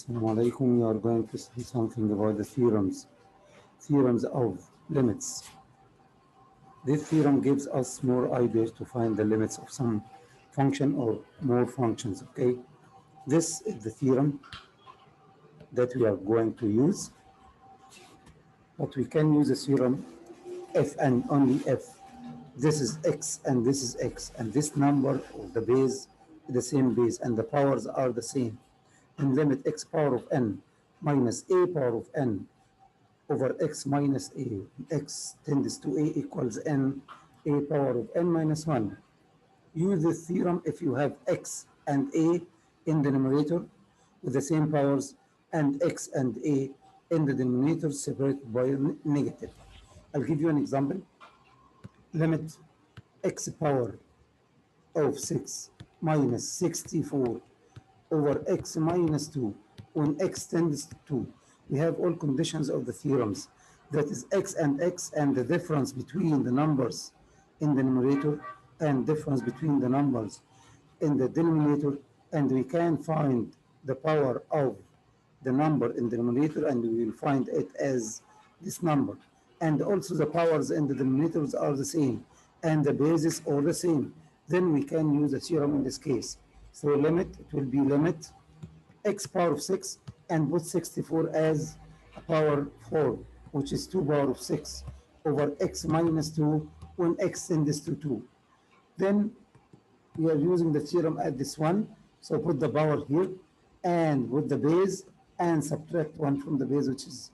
Assalamu alaikum. We are going to see something about the theorems of limits. This theorem gives us more ideas to find the limits of some function or more functions, okay? This is the theorem that we are going to use, but we can use the theorem if and only if this is x and this is x, and this number or the base is the same base and the powers are the same, and limit x power of n minus a power of n over x minus a, x tends to a equals n, a power of n minus 1. Use this theorem if you have x and a in the numerator with the same powers and x and a in the denominator separated by negative. I'll give you an example. Limit x power of 6 minus 64 over x minus 2 when x tends to 2. We have all conditions of the theorems. That is x and the difference between the numbers in the numerator and difference between the numbers in the denominator, and we can find the power of the number in the numerator and we will find it as this number. And also the powers in the denominators are the same and the bases are the same. Then we can use the theorem in this case. So limit, it will be limit x power of 6 and put 64 as power 4, which is 2 power of 6 over x minus 2 when x tends to 2. Then we are using the theorem at this one. So put the power here and with the base and subtract 1 from the base, which is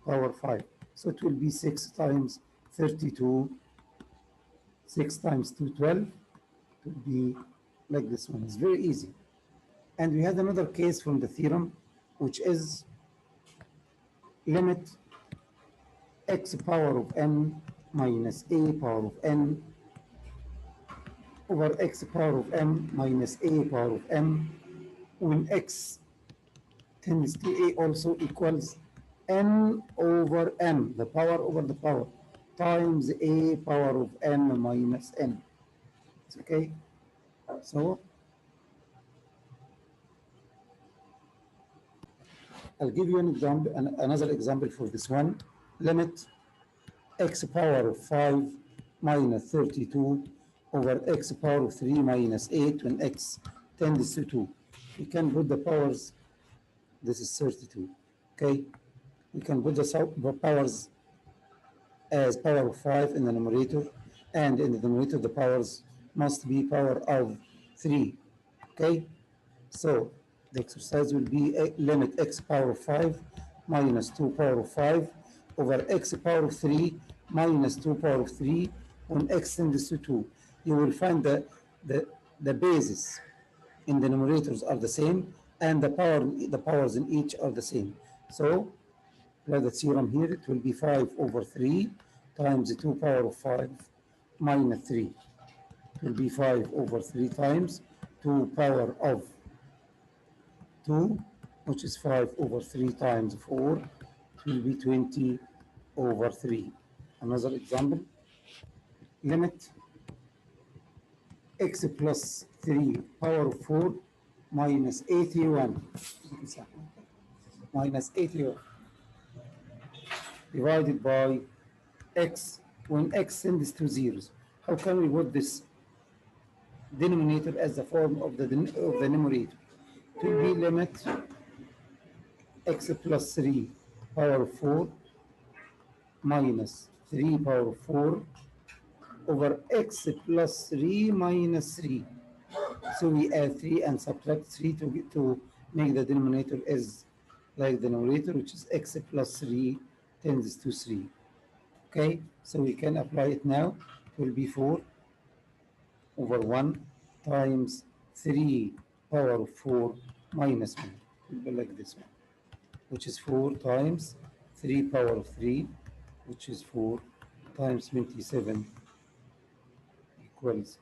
power 5. So it will be 6 times 32, 6 times 2, 12. It will be like this one. It's very easy. And we had another case from the theorem, which is limit x power of n minus a power of n over x power of m minus a power of m when x tends to a also equals n over m, the power over the power, times a power of n minus n. It's okay? So I'll give you an example, another example for this one. Limit x power of 5 minus 32 over x power of 3 minus 8 when x tends to 2. We can put the powers, this is 32, okay? We can put the powers as power of 5 in the numerator, and in the denominator the powers must be power of 3, okay? So the exercise will be limit x power of 5 minus 2 power of 5 over x power of 3 minus 2 power of 3 when x tends to 2. You will find the bases in the numerators are the same and the powers in each are the same. So apply the theorem here. It will be 5 over 3 times 2 power of 5 minus 3. It will be 5 over 3 times 2 power of 2, which is 5 over 3 times 4. It will be 20 over 3. Another example. Limit x plus 3 power of 4 minus 81 minus 81 divided by x when x tends to zeros. How can we put this denominator as the form of the numerator? To be limit x plus 3 power of 4 minus 3 power of 4 over x plus 3 minus 3. So we add 3 and subtract 3 to make the denominator as like the numerator, which is x plus 3 tends to 3. Okay, so we can apply it now. It will be 4 over 1 times 3 power of 4 minus 1. It will be like this one, which is 4 times 3 power of 3, which is 4 times 27 equals